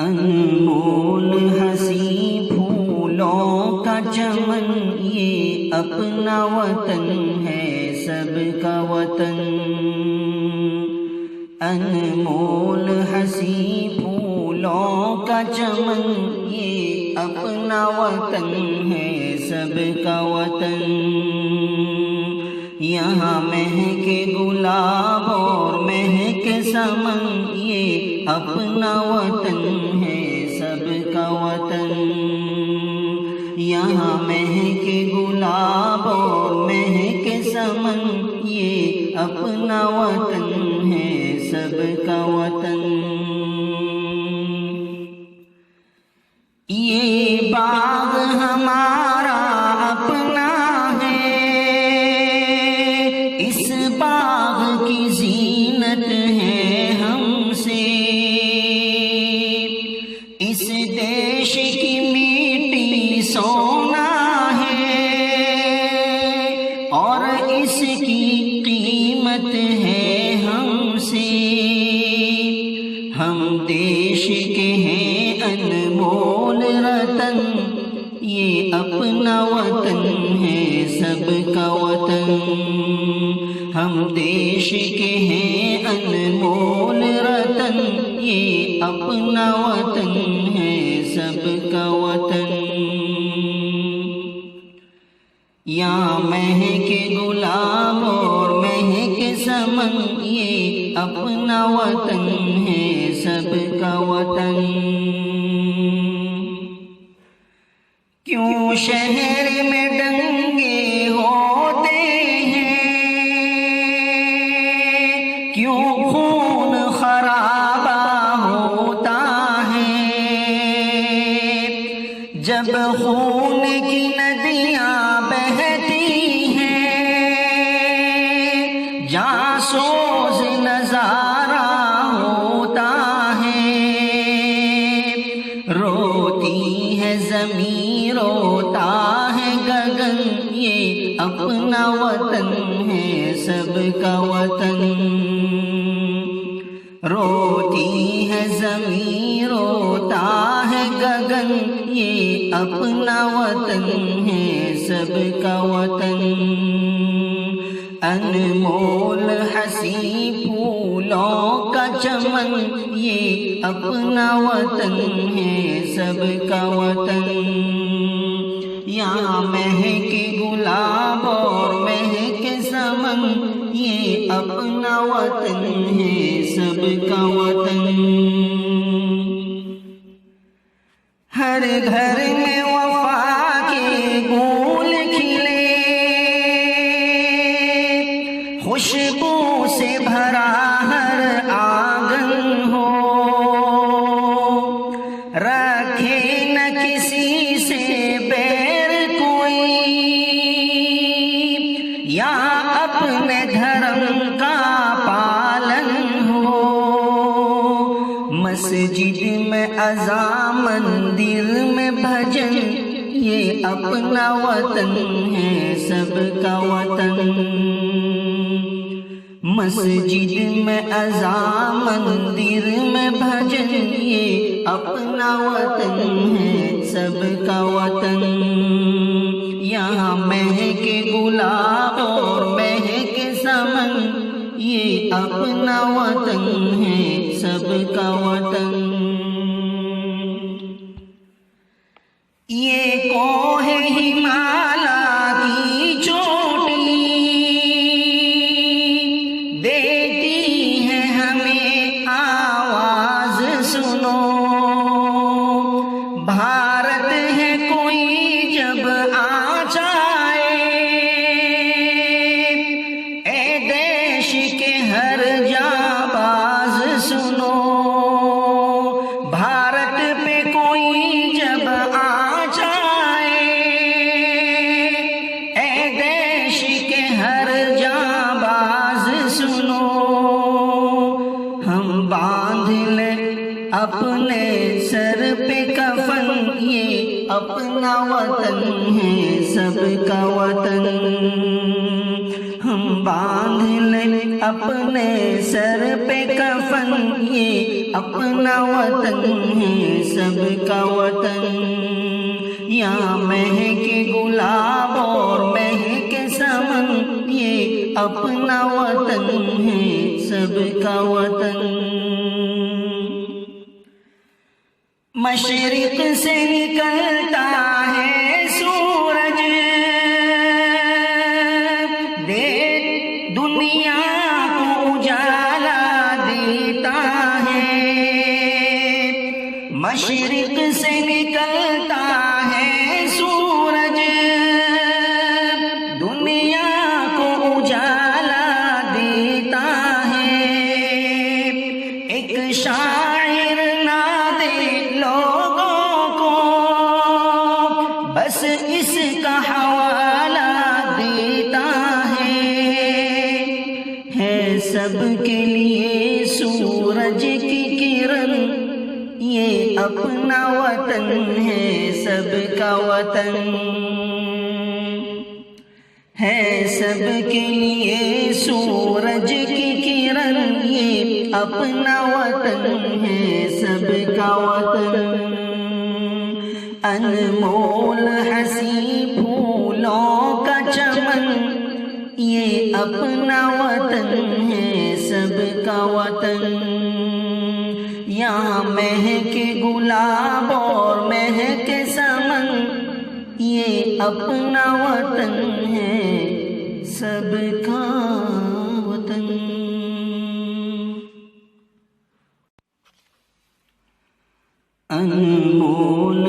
انمول ہنسی پھولوں کا چمن یہ اپنا وطن ہے سب کا وطن. انمول ہنسی پھولوں کا چمن یہ اپنا وطن ہے سب کا وطن. یہاں مہکے گلاب اور مہکے سمن یہ اپنا وطن ہے سب کا وطن. یہاں مہکے گلاب اور مہکے سمن یہ اپنا وطن ہے سب کا وطن. یہ باغ ہمارا اپنا ہے، اس باغ کی زینت ہے ہم سے. اس دیش کی مٹی سونا ہے اور اس کی قیمت ہے ہم سے. ہم دیش کے ہیں انمول رتن، یہ اپنا وطن ہے سب کا وطن. ہم دیش کے ہیں انمول رتن، یہ اپنا وطن ہے سب کا وطن. یہاں مہکے گلاب اور مہکے سمن یہ اپنا وطن ہے سب کا وطن. کیوں شہر میں دنگے ہوتے ہیں، کیوں خون خرابہ ہوتا ہے. جب خون کی ندیاں بہتی ہیں جانسوز نظارہ ہوتا ہے. روتی ہے زمین روتا ہے گگن، یہ اپنا وطن ہے سب کا وطن. روتی ہے زمین روتا ہے گگن، یہ اپنا وطن ہے سب کا وطن. انمول ہنسی پھولوں کا چمن یہ اپنا وطن ہے سب کا وطن. یہاں مہکے گلاب اور مہکے سمن یہ اپنا وطن ہے سب کا وطن. ہر گھر میں وفا کے گل کھلے، خوشبو سے بھرا ہر آنگن ہو. رکھے نہ کسی سے بیر کوئی، یا اپنے دھرم کا پالن ہو. مسجد میں اذان مندر میں بھجن یہ اپنا وطن ہے سب کا وطن. مسجد میں اذان مندر میں بھجن یہ اپنا وطن ہے سب کا وطن. یہاں مہکے گلاب اور مہکے سمن یہ اپنا وطن ہے سب کا وطن. یہ کوہ ہمالیہ کی چوٹی دیتی ہے ہمیں آواز سنو. بھارت ہے کوئی جب آ جائے، اے دیش کے ہر جانباز سنو. بھارت پہ کوئی جب آ جائے، اے دیش کے ہر جانباز سنو. ہم باندھ لیں اپنے سر پہ کفن یہ اپنا وطن ہے سب کا وطن. ہم باندھ لیں اپنے سر پہ کفن، یہ اپنا وطن ہے سب کا وطن، یہاں مہکے گلاب اور مہکے سمن، یہ اپنا وطن ہے سب کا وطن۔ مشرق سے نکلتا ہے سورج، دے دنیا کو اجالا دیتا ہے، مشرق سے نکلتا ہے سورج، دنیا کو اجالا دیتا ہے، ایک شاعر نہ دے لوگوں کو بس اس کا حوالہ دیتا ہے سب کے لیے سورج کی کرن، یہ اپنا وطن ہے سب کا وطن، ہے سب کے لیے سورج کی کرن، یہ اپنا وطن ہے سب کا وطن، انمول ہنسی پھولوں کا چمن، یہ اپنا وطن ہے سب کا وطن، یہاں مہکے گلاب اور مہکے سمن، یہ اپنا وطن ہے سب کا وطن۔ انمول